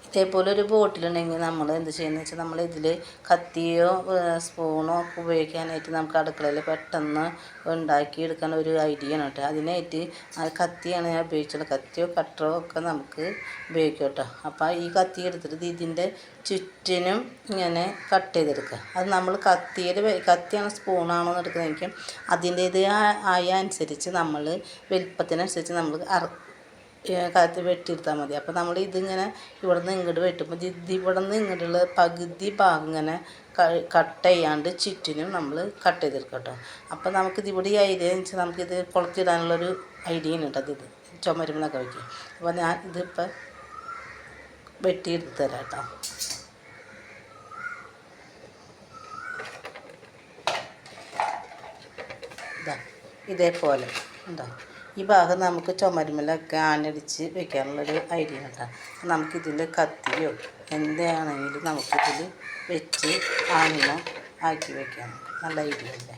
ഇതേപോലെ ഒരു ബോട്ടിലുണ്ടെങ്കിൽ നമ്മൾ എന്ത് ചെയ്യുന്നത് വെച്ചാൽ നമ്മൾ ഇതിൽ കത്തിയോ സ്പൂണോ ഒക്കെ ഉപയോഗിക്കാനായിട്ട് നമുക്ക് അടുക്കളയിൽ പെട്ടെന്ന് ഉണ്ടാക്കിയെടുക്കാൻ ഒരു ഐഡിയ ആണ് കേട്ടോ. അതിനായിട്ട് കത്തിയാണ് ഞാൻ ഉപയോഗിച്ചുള്ളത്. കത്തിയോ കട്ടറോ ഒക്കെ നമുക്ക് ഉപയോഗിക്കാം കേട്ടോ. അപ്പോൾ ഈ കത്തി എടുത്തിട്ട് ഇതിൻ്റെ ചുറ്റിനും ഇങ്ങനെ കട്ട് ചെയ്തെടുക്കുക. അത് നമ്മൾ കത്തിയാണോ സ്പൂണാണോ എന്ന് എടുക്കുന്നതെങ്കിൽ അതിൻ്റേതായ അനുസരിച്ച് നമ്മൾ വലിപ്പത്തിനനുസരിച്ച് നമ്മൾ കത്തി വെട്ടിയെടുത്താൽ മതി. അപ്പോൾ നമ്മൾ ഇതിങ്ങനെ ഇവിടെ നിന്ന് ഇങ്ങോട്ട് വെട്ടുമ്പോൾ ഇവിടെ നിന്ന് ഇങ്ങോട്ടുള്ള പകുതി ഭാഗം ഇങ്ങനെ കട്ട് ചെയ്യാണ്ട് ചുറ്റിനും നമ്മൾ കട്ട് ചെയ്തെടുക്കാം കേട്ടോ. അപ്പോൾ നമുക്കിത് ഇവിടെ ഈ ഐഡിയ എന്ന് വെച്ചാൽ നമുക്കിത് കുളത്തിടാനുള്ളൊരു ഐഡിയ ഉണ്ട് കേട്ടോ. ഇത് ചുമരുമെന്നൊക്കെ വയ്ക്കും. അപ്പോൾ ഞാൻ ഇതിപ്പോൾ വെട്ടിയെടുത്ത് തരാം കേട്ടോ. ഇതേപോലെ ഉണ്ടോ. ഈ ഭാഗം നമുക്ക് ചുമരുമലൊക്കെ ആണടിച്ച് വെക്കാനുള്ളൊരു ഐഡിയ കേട്ടോ. നമുക്കിതിൽ കത്തിയോ എന്താണെങ്കിലും നമുക്കിതിൽ വെച്ച് ആണി ആക്കി വെക്കാം. നല്ല ഐഡിയ അല്ലേ.